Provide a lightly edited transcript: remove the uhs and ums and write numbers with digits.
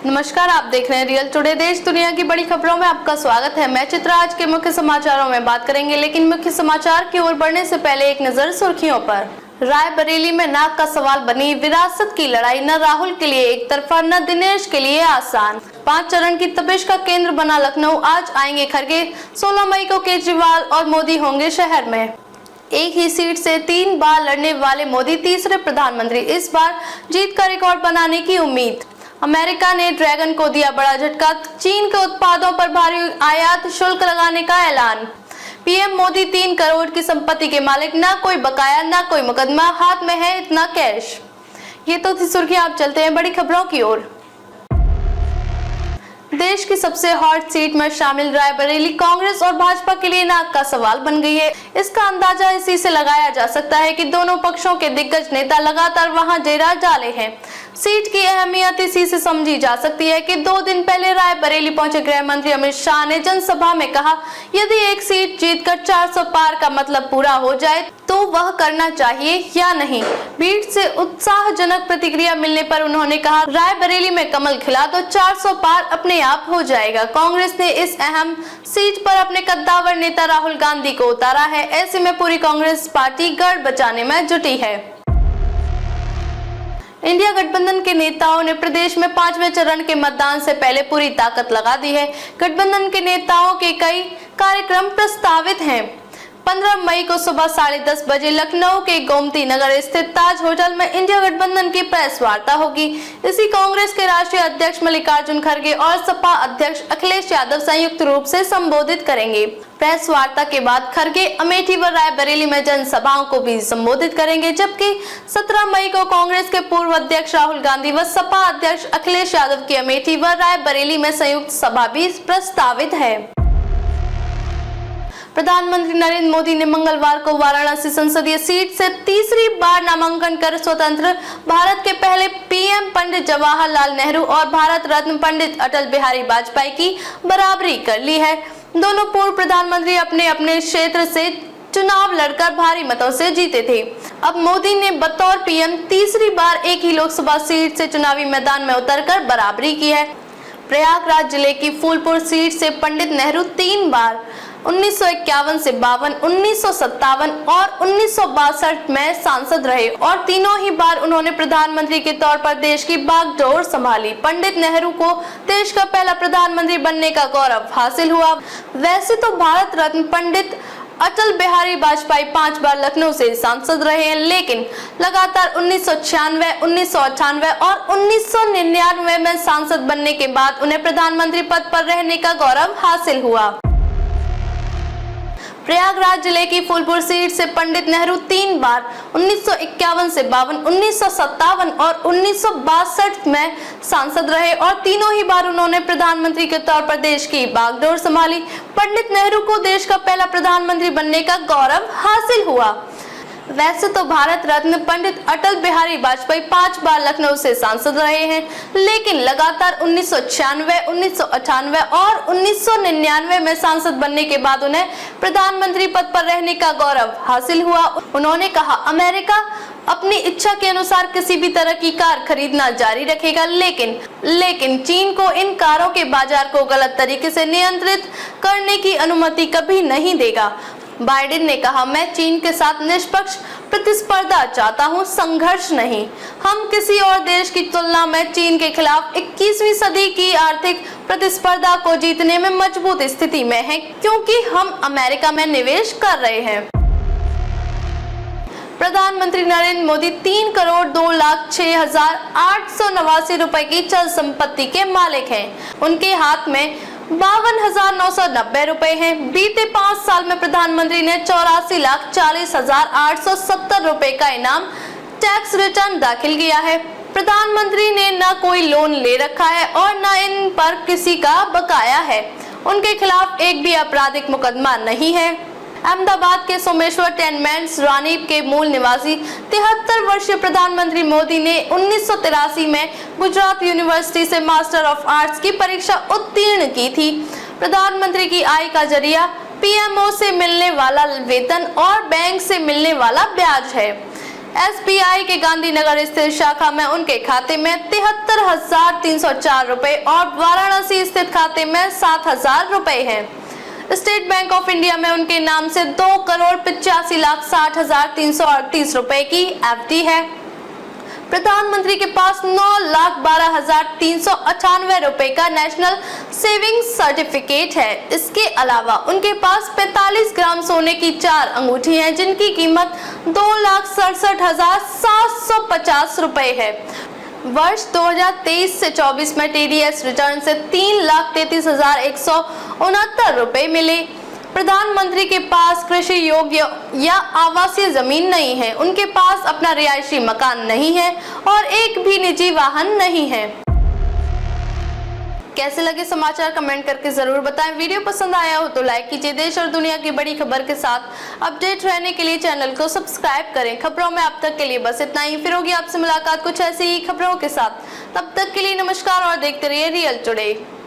नमस्कार, आप देख रहे हैं रियल टुडे। देश दुनिया की बड़ी खबरों में आपका स्वागत है। मैं चित्रा। आज के मुख्य समाचारों में बात करेंगे, लेकिन मुख्य समाचार की ओर बढ़ने से पहले एक नजर सुर्खियों पर। रायबरेली में नाक का सवाल बनी विरासत की लड़ाई, न राहुल के लिए एक तरफा न दिनेश के लिए आसान। 5 चरण की तपिश का केंद्र बना लखनऊ, आज आएंगे खड़गे। 16 मई को केजरीवाल और मोदी होंगे शहर में। एक ही सीट से 3 बार लड़ने वाले मोदी तीसरे प्रधानमंत्री, इस बार जीत का रिकॉर्ड बनाने की उम्मीद। अमेरिका ने ड्रैगन को दिया बड़ा झटका, चीन के उत्पादों पर भारी आयात शुल्क लगाने का ऐलान। पीएम मोदी 3 करोड़ की संपत्ति के मालिक, ना कोई बकाया ना कोई मुकदमा, हाथ में है इतना कैश। ये तो थी सुर्खी। आप चलते हैं बड़ी खबरों की ओर। देश की सबसे हॉट सीट में शामिल रायबरेली कांग्रेस और भाजपा के लिए नाक का सवाल बन गई है। इसका अंदाजा इसी से लगाया जा सकता है कि दोनों पक्षों के दिग्गज नेता लगातार वहां डेरा डाले हैं। सीट की अहमियत इसी से समझी जा सकती है कि 2 दिन पहले रायबरेली पहुंचे गृह मंत्री अमित शाह ने जनसभा में कहा, यदि एक सीट जीतकर 400 पार का मतलब पूरा हो जाए तो वह करना चाहिए या नहीं। भीड़ से उत्साहजनक प्रतिक्रिया मिलने पर उन्होंने कहा, रायबरेली में कमल खिला तो 400 पार अपने आप हो जाएगा। कांग्रेस ने इस अहम सीट पर अपने कद्दावर नेता राहुल गांधी को उतारा है। ऐसे में पूरी कांग्रेस पार्टी गढ़ बचाने में जुटी है। इंडिया गठबंधन के नेताओं ने प्रदेश में 5वें चरण के मतदान से पहले पूरी ताकत लगा दी है। गठबंधन के नेताओं के कई कार्यक्रम प्रस्तावित हैं। 15 मई को सुबह 10:30 बजे लखनऊ के गोमती नगर स्थित ताज होटल में इंडिया गठबंधन की प्रेस वार्ता होगी। इसी कांग्रेस के राष्ट्रीय अध्यक्ष मल्लिकार्जुन खड़गे और सपा अध्यक्ष अखिलेश यादव संयुक्त रूप से संबोधित करेंगे। प्रेस वार्ता के बाद खड़गे अमेठी व रायबरेली में जनसभाओं को भी संबोधित करेंगे, जबकि 17 मई को कांग्रेस के पूर्व अध्यक्ष राहुल गांधी व सपा अध्यक्ष अखिलेश यादव की अमेठी व रायबरेली में संयुक्त सभा भी प्रस्तावित है। प्रधानमंत्री नरेंद्र मोदी ने मंगलवार को वाराणसी संसदीय सीट से तीसरी बार नामांकन कर स्वतंत्र भारत के पहले पीएम पंडित जवाहरलाल नेहरू और भारत रत्न पंडित अटल बिहारी वाजपेयी की बराबरी कर ली है। दोनों पूर्व प्रधानमंत्री अपने अपने क्षेत्र से चुनाव लड़कर भारी मतों से जीते थे। अब मोदी ने बतौर पीएम तीसरी बार एक ही लोकसभा सीट से चुनावी मैदान में उतरकर बराबरी की है। प्रयागराज जिले की फूलपुर सीट से पंडित नेहरू 3 बार 1951 से 52, 1957 और 1962 में सांसद रहे और तीनों ही बार उन्होंने प्रधानमंत्री के तौर पर देश की बागडोर संभाली। पंडित नेहरू को देश का पहला प्रधानमंत्री बनने का गौरव हासिल हुआ। वैसे तो भारत रत्न पंडित अटल बिहारी वाजपेयी 5 बार लखनऊ से सांसद रहे हैं, लेकिन लगातार 1996, 1998 और 1999 में सांसद बनने के बाद उन्हें प्रधानमंत्री पद पर रहने का गौरव हासिल हुआ। प्रयागराज जिले की फूलपुर सीट से पंडित नेहरू 3 बार 1951 से 52, 1957 और 1962 में सांसद रहे और तीनों ही बार उन्होंने प्रधानमंत्री के तौर पर देश की बागडोर संभाली। पंडित नेहरू को देश का पहला प्रधानमंत्री बनने का गौरव हासिल हुआ। वैसे तो भारत रत्न पंडित अटल बिहारी वाजपेयी 5 बार लखनऊ से सांसद रहे हैं, लेकिन लगातार 1996, 1998 और 1999 में सांसद बनने के बाद उन्हें प्रधानमंत्री पद पर रहने का गौरव हासिल हुआ। उन्होंने कहा, अमेरिका अपनी इच्छा के अनुसार किसी भी तरह की कार खरीदना जारी रखेगा, लेकिन चीन को इन कारों के बाजार को गलत तरीके से नियंत्रित करने की अनुमति कभी नहीं देगा। बाइडेन ने कहा, मैं चीन के साथ निष्पक्ष प्रतिस्पर्धा चाहता हूं, संघर्ष नहीं। हम किसी और देश की तुलना में चीन के खिलाफ 21वीं सदी की आर्थिक प्रतिस्पर्धा को जीतने में मजबूत स्थिति में हैं, क्योंकि हम अमेरिका में निवेश कर रहे हैं। प्रधानमंत्री नरेंद्र मोदी 3 करोड़ 2,06,889 रुपए की चल संपत्ति के मालिक हैं। उनके हाथ में 52,990 रुपए हैं। बीते 5 साल में प्रधानमंत्री ने 84,40,870 रुपए का इनाम टैक्स रिटर्न दाखिल किया है। प्रधानमंत्री ने न कोई लोन ले रखा है और न इन पर किसी का बकाया है। उनके खिलाफ एक भी आपराधिक मुकदमा नहीं है। अहमदाबाद के सोमेश्वर टेनमेंट्स रानीप के मूल निवासी 73 वर्षीय प्रधानमंत्री मोदी ने 1983 में गुजरात यूनिवर्सिटी से मास्टर ऑफ आर्ट्स की परीक्षा उत्तीर्ण की थी। प्रधानमंत्री की आय का जरिया पीएमओ से मिलने वाला वेतन और बैंक से मिलने वाला ब्याज है। SBI के गांधीनगर स्थित शाखा में उनके खाते में 73,304 रुपए और वाराणसी स्थित खाते में 7,000 रुपए हैं। स्टेट बैंक ऑफ इंडिया में उनके नाम से 2,85,60,338 रुपए की FD है। प्रधानमंत्री के पास 9,12,398 रुपए का नेशनल सेविंग सर्टिफिकेट है। इसके अलावा उनके पास 45 ग्राम सोने की 4 अंगूठी हैं, जिनकी कीमत 2,67,750 रुपए है। वर्ष 2023 से 24 में TDS रिटर्न से 3,33,169 रुपए मिले। प्रधानमंत्री के पास कृषि योग्य या आवासीय जमीन नहीं है, उनके पास अपना रिहायशी मकान नहीं है और एक भी निजी वाहन नहीं है। कैसे लगे समाचार कमेंट करके जरूर बताएं। वीडियो पसंद आया हो तो लाइक कीजिए। देश और दुनिया की बड़ी खबर के साथ अपडेट रहने के लिए चैनल को सब्सक्राइब करें। खबरों में अब तक के लिए बस इतना ही। फिर होगी आपसे मुलाकात कुछ ऐसी ही खबरों के साथ। तब तक के लिए नमस्कार और देखते रहिए रियल टुडे।